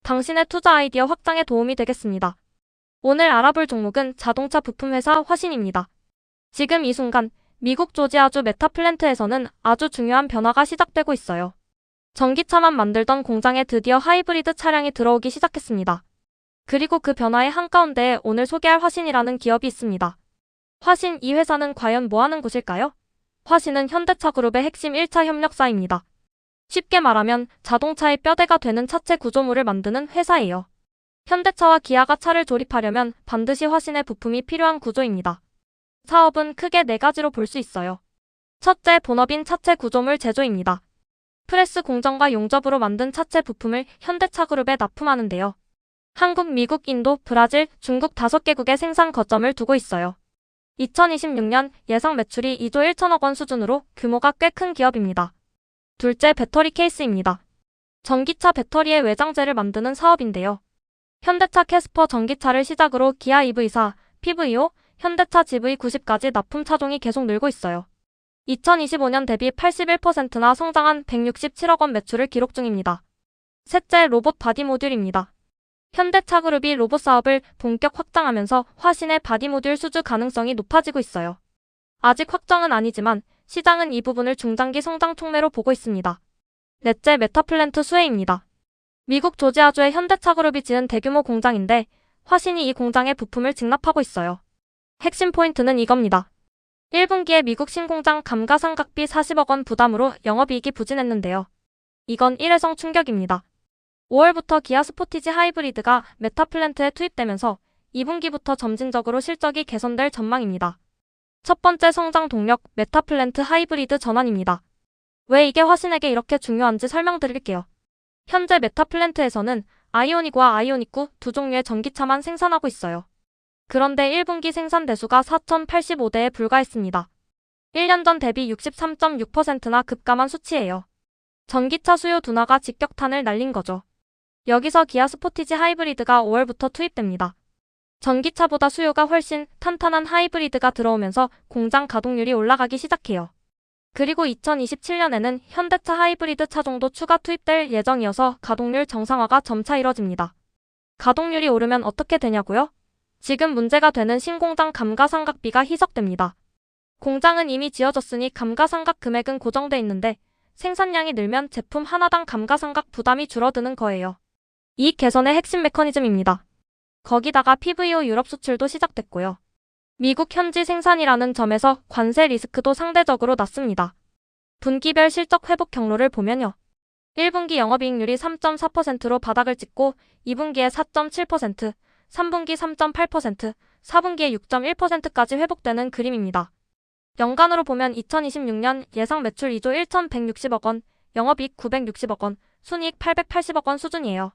당신의 투자 아이디어 확장에 도움이 되겠습니다. 오늘 알아볼 종목은 자동차 부품 회사 화신입니다. 지금 이 순간 미국 조지아주 메타플랜트에서는 아주 중요한 변화가 시작되고 있어요. 전기차만 만들던 공장에 드디어 하이브리드 차량이 들어오기 시작했습니다. 그리고 그 변화의 한가운데에 오늘 소개할 화신이라는 기업이 있습니다. 화신, 이 회사는 과연 뭐 하는 곳일까요? 화신은 현대차 그룹의 핵심 1차 협력사입니다. 쉽게 말하면 자동차의 뼈대가 되는 차체 구조물을 만드는 회사예요. 현대차와 기아가 차를 조립하려면 반드시 화신의 부품이 필요한 구조입니다. 사업은 크게 4가지로 볼 수 있어요. 첫째, 본업인 차체 구조물 제조입니다. 프레스 공정과 용접으로 만든 차체 부품을 현대차 그룹에 납품하는데요. 한국, 미국, 인도, 브라질, 중국 5개국에 생산 거점을 두고 있어요. 2026년 예상 매출이 2조 1천억 원 수준으로 규모가 꽤 큰 기업입니다. 둘째, 배터리 케이스입니다. 전기차 배터리의 외장재를 만드는 사업인데요. 현대차 캐스퍼 전기차를 시작으로 기아 EV4, PVO, 현대차 GV90까지 납품 차종이 계속 늘고 있어요. 2025년 대비 81%나 성장한 167억 원 매출을 기록 중입니다. 셋째, 로봇 바디 모듈입니다. 현대차 그룹이 로봇 사업을 본격 확장하면서 화신의 바디 모듈 수주 가능성이 높아지고 있어요. 아직 확정은 아니지만 시장은 이 부분을 중장기 성장 촉매로 보고 있습니다. 넷째, 메타플랜트 수혜입니다. 미국 조지아주의 현대차 그룹이 지은 대규모 공장인데 화신이 이 공장에 부품을 직납하고 있어요. 핵심 포인트는 이겁니다. 1분기에 미국 신공장 감가상각비 40억 원 부담으로 영업이익이 부진했는데요. 이건 일회성 충격입니다. 5월부터 기아 스포티지 하이브리드가 메타플랜트에 투입되면서 2분기부터 점진적으로 실적이 개선될 전망입니다. 첫 번째 성장 동력, 메타플랜트 하이브리드 전환입니다. 왜 이게 화신에게 이렇게 중요한지 설명드릴게요. 현재 메타플랜트에서는 아이오닉과 아이오닉9 두 종류의 전기차만 생산하고 있어요. 그런데 1분기 생산 대수가 4,085대에 불과했습니다. 1년 전 대비 63.6%나 급감한 수치예요. 전기차 수요 둔화가 직격탄을 날린 거죠. 여기서 기아 스포티지 하이브리드가 5월부터 투입됩니다. 전기차보다 수요가 훨씬 탄탄한 하이브리드가 들어오면서 공장 가동률이 올라가기 시작해요. 그리고 2027년에는 현대차 하이브리드 차종도 추가 투입될 예정이어서 가동률 정상화가 점차 이뤄집니다. 가동률이 오르면 어떻게 되냐고요? 지금 문제가 되는 신공장 감가상각비가 희석됩니다. 공장은 이미 지어졌으니 감가상각 금액은 고정돼 있는데 생산량이 늘면 제품 하나당 감가상각 부담이 줄어드는 거예요. 이익 개선의 핵심 메커니즘입니다. 거기다가 PVO 유럽 수출도 시작됐고요. 미국 현지 생산이라는 점에서 관세 리스크도 상대적으로 낮습니다. 분기별 실적 회복 경로를 보면요. 1분기 영업이익률이 3.4%로 바닥을 찍고 2분기에 4.7%, 3분기 3.8%, 4분기에 6.1%까지 회복되는 그림입니다. 연간으로 보면 2026년 예상 매출 2조 1,160억 원, 영업이익 960억 원, 순이익 880억 원 수준이에요.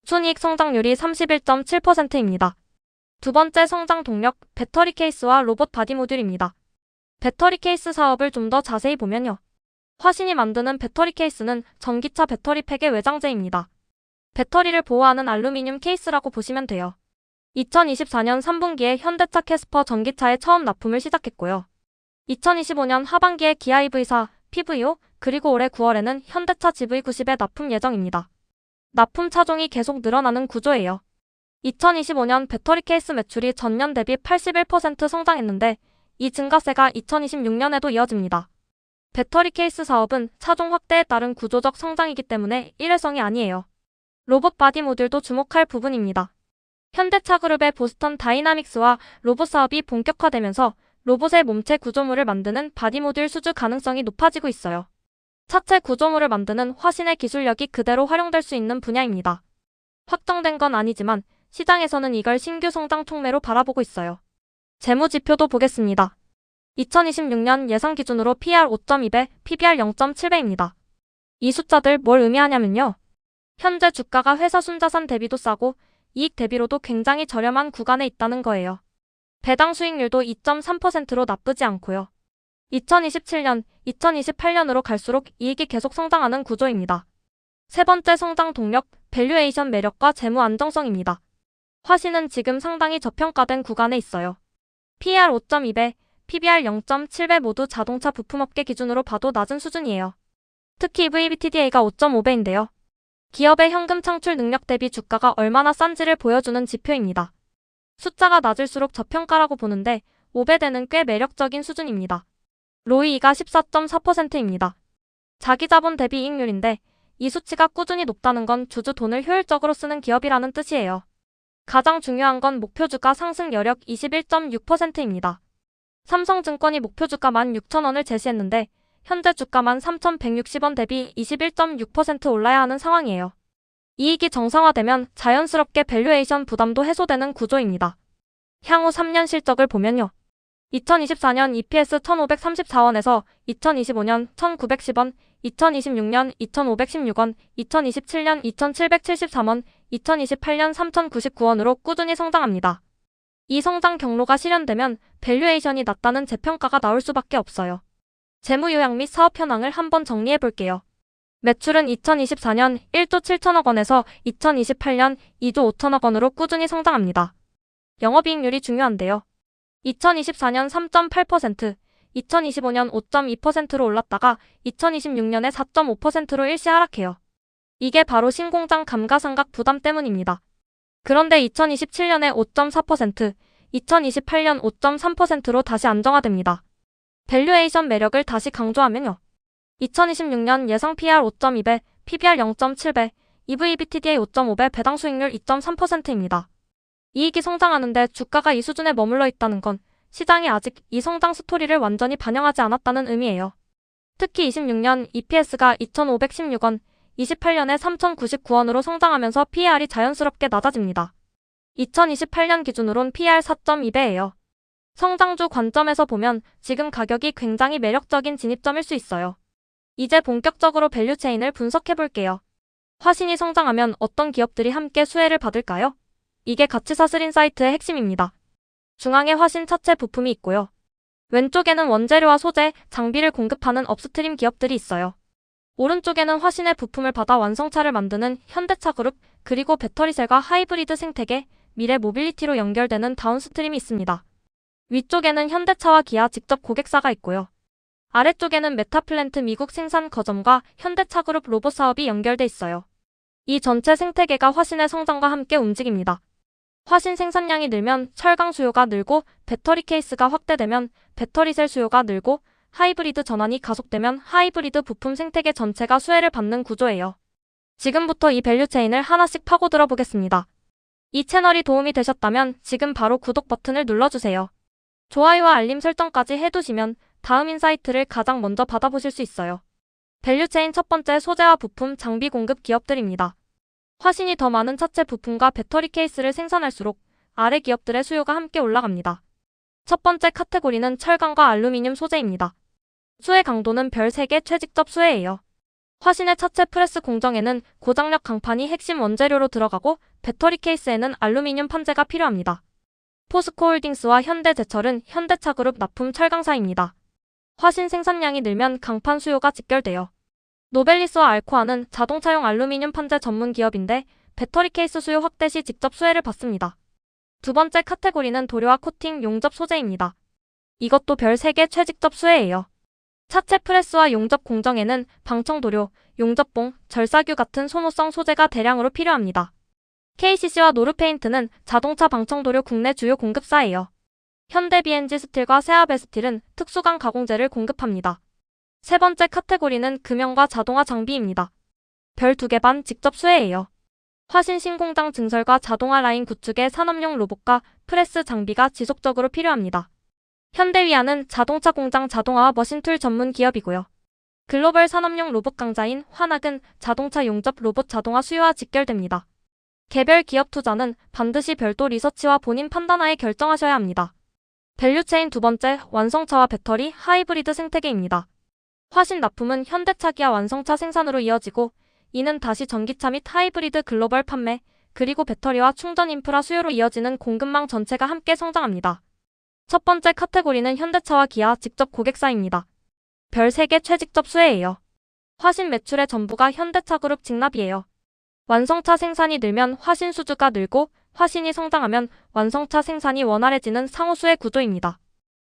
순이익 성장률이 31.7%입니다. 두 번째 성장 동력, 배터리 케이스와 로봇 바디 모듈입니다. 배터리 케이스 사업을 좀 더 자세히 보면요. 화신이 만드는 배터리 케이스는 전기차 배터리 팩의 외장재입니다. 배터리를 보호하는 알루미늄 케이스라고 보시면 돼요. 2024년 3분기에 현대차 캐스퍼 전기차에 처음 납품을 시작했고요. 2025년 하반기에 기아 EV4, PVO, 그리고 올해 9월에는 현대차 GV90에 납품 예정입니다. 납품 차종이 계속 늘어나는 구조예요. 2025년 배터리 케이스 매출이 전년 대비 81% 성장했는데 이 증가세가 2026년에도 이어집니다. 배터리 케이스 사업은 차종 확대에 따른 구조적 성장이기 때문에 일회성이 아니에요. 로봇 바디 모듈도 주목할 부분입니다. 현대차 그룹의 보스턴 다이나믹스와 로봇 사업이 본격화되면서 로봇의 몸체 구조물을 만드는 바디 모듈 수주 가능성이 높아지고 있어요. 차체 구조물을 만드는 화신의 기술력이 그대로 활용될 수 있는 분야입니다. 확정된 건 아니지만 시장에서는 이걸 신규 성장 촉매로 바라보고 있어요. 재무 지표도 보겠습니다. 2026년 예상 기준으로 PR 5.2배, PBR 0.7배입니다. 이 숫자들 뭘 의미하냐면요. 현재 주가가 회사 순자산 대비도 싸고 이익 대비로도 굉장히 저렴한 구간에 있다는 거예요. 배당 수익률도 2.3%로 나쁘지 않고요. 2027년, 2028년으로 갈수록 이익이 계속 성장하는 구조입니다. 세 번째 성장 동력, 밸류에이션 매력과 재무 안정성입니다. 화신은 지금 상당히 저평가된 구간에 있어요. PER 5.2배, PBR 0.7배 모두 자동차 부품업계 기준으로 봐도 낮은 수준이에요. 특히 EV/EBITDA가 5.5배인데요. 기업의 현금 창출 능력 대비 주가가 얼마나 싼지를 보여주는 지표입니다. 숫자가 낮을수록 저평가라고 보는데 5배대는 꽤 매력적인 수준입니다. ROE가 14.4%입니다. 자기자본 대비 이익률인데 이 수치가 꾸준히 높다는 건 주주 돈을 효율적으로 쓰는 기업이라는 뜻이에요. 가장 중요한 건 목표주가 상승 여력 21.6%입니다. 삼성증권이 목표주가 16,000원을 제시했는데 현재 주가만 3,160원 대비 21.6% 올라야 하는 상황이에요. 이익이 정상화되면 자연스럽게 밸류에이션 부담도 해소되는 구조입니다. 향후 3년 실적을 보면요. 2024년 EPS 1,534원에서 2025년 1,910원, 2026년 2,516원, 2027년 2,773원, 2028년 3,099원으로 꾸준히 성장합니다. 이 성장 경로가 실현되면 밸류에이션이 낮다는 재평가가 나올 수밖에 없어요. 재무 요약 및 사업 현황을 한번 정리해 볼게요. 매출은 2024년 1조 7천억 원에서 2028년 2조 5천억 원으로 꾸준히 성장합니다. 영업이익률이 중요한데요. 2024년 3.8%, 2025년 5.2%로 올랐다가 2026년에 4.5%로 일시 하락해요. 이게 바로 신공장 감가상각 부담 때문입니다. 그런데 2027년에 5.4%, 2028년 5.3%로 다시 안정화됩니다. 밸류에이션 매력을 다시 강조하면요. 2026년 예상 PR 5.2배, PBR 0.7배, EV/EBITDA 5.5배, 배당 수익률 2.3%입니다. 이익이 성장하는데 주가가 이 수준에 머물러 있다는 건 시장이 아직 이 성장 스토리를 완전히 반영하지 않았다는 의미예요. 특히 26년 EPS가 2,516원, 28년에 3,099원으로 성장하면서 PER이 자연스럽게 낮아집니다. 2028년 기준으론 PER 4.2배예요. 성장주 관점에서 보면 지금 가격이 굉장히 매력적인 진입점일 수 있어요. 이제 본격적으로 밸류체인을 분석해 볼게요. 화신이 성장하면 어떤 기업들이 함께 수혜를 받을까요? 이게 가치사슬 인사이트의 핵심입니다. 중앙에 화신 차체 부품이 있고요. 왼쪽에는 원재료와 소재, 장비를 공급하는 업스트림 기업들이 있어요. 오른쪽에는 화신의 부품을 받아 완성차를 만드는 현대차그룹, 그리고 배터리셀과 하이브리드 생태계, 미래 모빌리티로 연결되는 다운스트림이 있습니다. 위쪽에는 현대차와 기아 직접 고객사가 있고요. 아래쪽에는 메타플랜트 미국 생산 거점과 현대차그룹 로봇 사업이 연결돼 있어요. 이 전체 생태계가 화신의 성장과 함께 움직입니다. 화신 생산량이 늘면 철강 수요가 늘고 배터리 케이스가 확대되면 배터리셀 수요가 늘고 하이브리드 전환이 가속되면 하이브리드 부품 생태계 전체가 수혜를 받는 구조예요. 지금부터 이 밸류체인을 하나씩 파고들어 보겠습니다. 이 채널이 도움이 되셨다면 지금 바로 구독 버튼을 눌러주세요. 좋아요와 알림 설정까지 해두시면 다음 인사이트를 가장 먼저 받아보실 수 있어요. 밸류체인 첫 번째 소재와 부품, 장비 공급 기업들입니다. 화신이 더 많은 차체 부품과 배터리 케이스를 생산할수록 아래 기업들의 수요가 함께 올라갑니다. 첫 번째 카테고리는 철강과 알루미늄 소재입니다. 수혜 강도는 별 3개 최직접 수혜예요. 화신의 차체 프레스 공정에는 고장력 강판이 핵심 원재료로 들어가고 배터리 케이스에는 알루미늄 판재가 필요합니다. 포스코홀딩스와 현대제철은 현대차그룹 납품 철강사입니다. 화신 생산량이 늘면 강판 수요가 직결돼요. 노벨리스와 알코아는 자동차용 알루미늄 판재 전문 기업인데 배터리 케이스 수요 확대 시 직접 수혜를 받습니다. 두 번째 카테고리는 도료와 코팅, 용접 소재입니다. 이것도 별 3개 최직접 수혜예요. 차체 프레스와 용접 공정에는 방청도료, 용접봉, 절사규 같은 소모성 소재가 대량으로 필요합니다. KCC와 노르페인트는 자동차 방청도료 국내 주요 공급사예요. 현대 BNG 스틸과 세아베스틸은 특수강 가공재를 공급합니다. 세 번째 카테고리는 금형과 자동화 장비입니다. 별 2개 반 직접 수혜예요. 화신 신공장 증설과 자동화 라인 구축에 산업용 로봇과 프레스 장비가 지속적으로 필요합니다. 현대위아는 자동차 공장 자동화와 머신툴 전문 기업이고요. 글로벌 산업용 로봇 강자인 환학은 자동차 용접 로봇 자동화 수요와 직결됩니다. 개별 기업 투자는 반드시 별도 리서치와 본인 판단하에 결정하셔야 합니다. 밸류체인 두 번째, 완성차와 배터리, 하이브리드 생태계입니다. 화신 납품은 현대차 기아 완성차 생산으로 이어지고 이는 다시 전기차 및 하이브리드 글로벌 판매, 그리고 배터리와 충전 인프라 수요로 이어지는 공급망 전체가 함께 성장합니다. 첫 번째 카테고리는 현대차와 기아 직접 고객사입니다. 별 3개 최직접 수혜예요. 화신 매출의 전부가 현대차그룹 직납이에요. 완성차 생산이 늘면 화신 수주가 늘고 화신이 성장하면 완성차 생산이 원활해지는 상호수혜 구조입니다.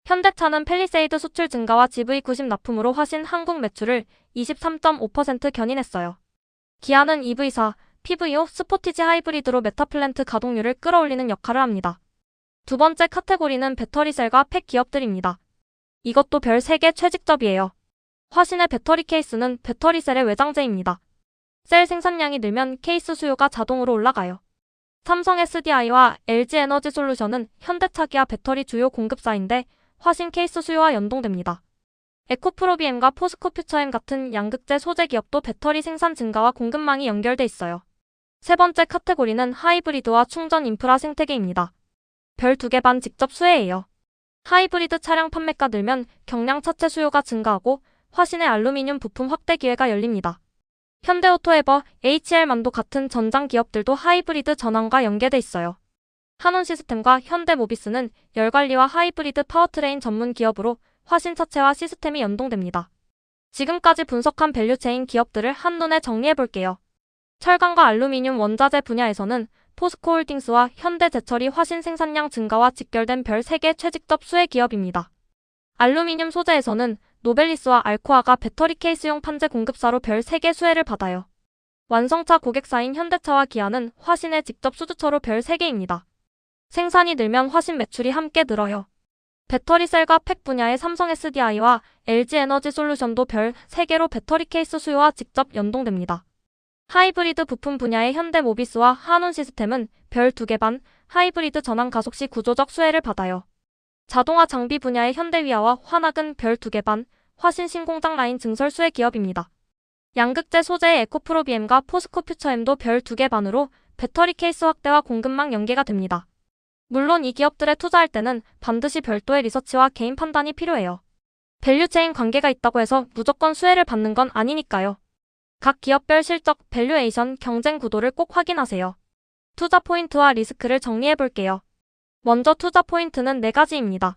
현대차는 팰리세이드 수출 증가와 GV90 납품으로 화신 한국 매출을 23.5% 견인했어요. 기아는 EV4, PVO, 스포티지 하이브리드로 메타플랜트 가동률을 끌어올리는 역할을 합니다. 두 번째 카테고리는 배터리셀과 팩 기업들입니다. 이것도 별 3개 최직접이에요. 화신의 배터리 케이스는 배터리셀의 외장재입니다. 셀 생산량이 늘면 케이스 수요가 자동으로 올라가요. 삼성 SDI와 LG 에너지솔루션은 현대차 기아 배터리 주요 공급사인데 화신 케이스 수요와 연동됩니다. 에코프로비엠과 포스코퓨처엠 같은 양극재 소재 기업도 배터리 생산 증가와 공급망이 연결돼 있어요. 세 번째 카테고리는 하이브리드와 충전 인프라 생태계입니다. 별 2개 반 직접 수혜예요. 하이브리드 차량 판매가 늘면 경량 차체 수요가 증가하고 화신의 알루미늄 부품 확대 기회가 열립니다. 현대오토에버, HL만도 같은 전장 기업들도 하이브리드 전환과 연계돼 있어요. 한온시스템과 현대모비스는 열관리와 하이브리드 파워트레인 전문 기업으로 화신 차체와 시스템이 연동됩니다. 지금까지 분석한 밸류체인 기업들을 한눈에 정리해볼게요. 철강과 알루미늄 원자재 분야에서는 포스코홀딩스와 현대제철이 화신 생산량 증가와 직결된 별 3개 최직접 수혜 기업입니다. 알루미늄 소재에서는 노벨리스와 알코아가 배터리 케이스용 판재 공급사로 별 3개 수혜를 받아요. 완성차 고객사인 현대차와 기아는 화신의 직접 수주처로 별 3개입니다. 생산이 늘면 화신 매출이 함께 늘어요. 배터리셀과 팩 분야의 삼성 SDI와 LG 에너지솔루션도 별 3개로 배터리 케이스 수요와 직접 연동됩니다. 하이브리드 부품 분야의 현대모비스와 한온시스템은 별 2개 반, 하이브리드 전환 가속 시 구조적 수혜를 받아요. 자동화 장비 분야의 현대위아와 화낙은 별 2개 반, 화신 신공장 라인 증설 수혜 기업입니다. 양극재 소재의 에코프로비엠과 포스코퓨처엠도 별 2개 반으로 배터리 케이스 확대와 공급망 연계가 됩니다. 물론 이 기업들에 투자할 때는 반드시 별도의 리서치와 개인 판단이 필요해요. 밸류체인 관계가 있다고 해서 무조건 수혜를 받는 건 아니니까요. 각 기업별 실적, 밸류에이션, 경쟁 구도를 꼭 확인하세요. 투자 포인트와 리스크를 정리해볼게요. 먼저 투자 포인트는 4가지입니다.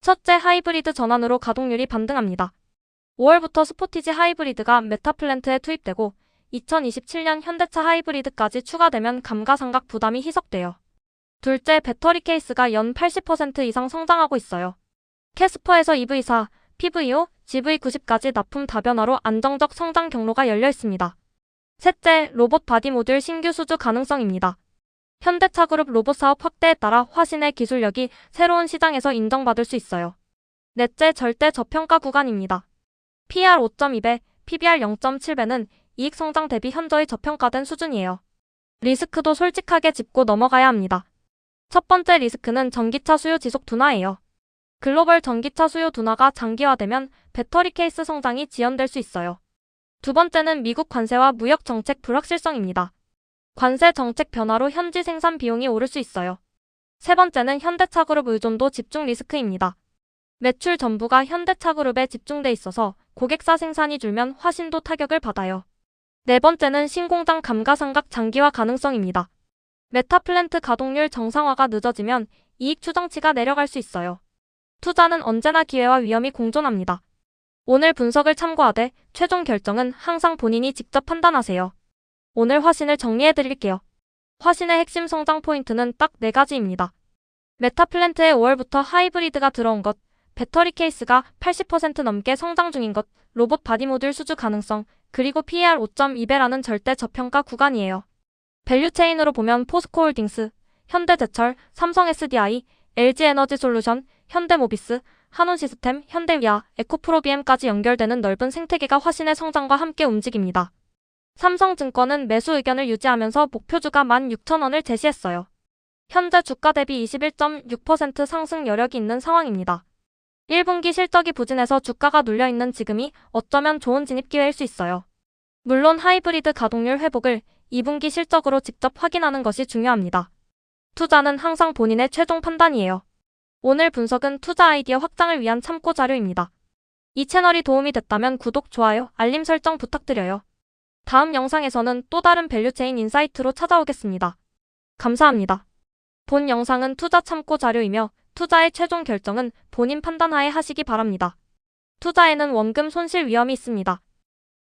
첫째, 하이브리드 전환으로 가동률이 반등합니다. 5월부터 스포티지 하이브리드가 메타플랜트에 투입되고 2027년 현대차 하이브리드까지 추가되면 감가상각 부담이 희석돼요. 둘째, 배터리 케이스가 연 80% 이상 성장하고 있어요. 캐스퍼에서 EV4, PVO, GV90까지 납품 다변화로 안정적 성장 경로가 열려 있습니다. 셋째, 로봇 바디 모듈 신규 수주 가능성입니다. 현대차 그룹 로봇 사업 확대에 따라 화신의 기술력이 새로운 시장에서 인정받을 수 있어요. 넷째, 절대 저평가 구간입니다. PR 5.2배, PBR 0.7배는 이익 성장 대비 현저히 저평가된 수준이에요. 리스크도 솔직하게 짚고 넘어가야 합니다. 첫 번째 리스크는 전기차 수요 지속 둔화예요. 글로벌 전기차 수요 둔화가 장기화되면 배터리 케이스 성장이 지연될 수 있어요. 두 번째는 미국 관세와 무역 정책 불확실성입니다. 관세 정책 변화로 현지 생산 비용이 오를 수 있어요. 세 번째는 현대차 그룹 의존도 집중 리스크입니다. 매출 전부가 현대차 그룹에 집중돼 있어서 고객사 생산이 줄면 화신도 타격을 받아요. 네 번째는 신공장 감가상각 장기화 가능성입니다. 메타플랜트 가동률 정상화가 늦어지면 이익 추정치가 내려갈 수 있어요. 투자는 언제나 기회와 위험이 공존합니다. 오늘 분석을 참고하되 최종 결정은 항상 본인이 직접 판단하세요. 오늘 화신을 정리해드릴게요. 화신의 핵심 성장 포인트는 딱 4가지입니다. 메타플랜트에 5월부터 하이브리드가 들어온 것, 배터리 케이스가 80% 넘게 성장 중인 것, 로봇 바디 모듈 수주 가능성, 그리고 PER 5.2배라는 절대 저평가 구간이에요. 밸류체인으로 보면 포스코홀딩스, 현대제철, 삼성 SDI, LG 에너지솔루션, 현대모비스, 한온시스템, 현대위아, 에코프로비엠까지 연결되는 넓은 생태계가 화신의 성장과 함께 움직입니다. 삼성증권은 매수 의견을 유지하면서 목표주가 16,000원을 제시했어요. 현재 주가 대비 21.6% 상승 여력이 있는 상황입니다. 1분기 실적이 부진해서 주가가 눌려있는 지금이 어쩌면 좋은 진입 기회일 수 있어요. 물론 하이브리드 가동률 회복을 2분기 실적으로 직접 확인하는 것이 중요합니다. 투자는 항상 본인의 최종 판단이에요. 오늘 분석은 투자 아이디어 확장을 위한 참고 자료입니다. 이 채널이 도움이 됐다면 구독, 좋아요, 알림 설정 부탁드려요. 다음 영상에서는 또 다른 밸류체인 인사이트로 찾아오겠습니다. 감사합니다. 본 영상은 투자 참고 자료이며 투자의 최종 결정은 본인 판단하에 하시기 바랍니다. 투자에는 원금 손실 위험이 있습니다.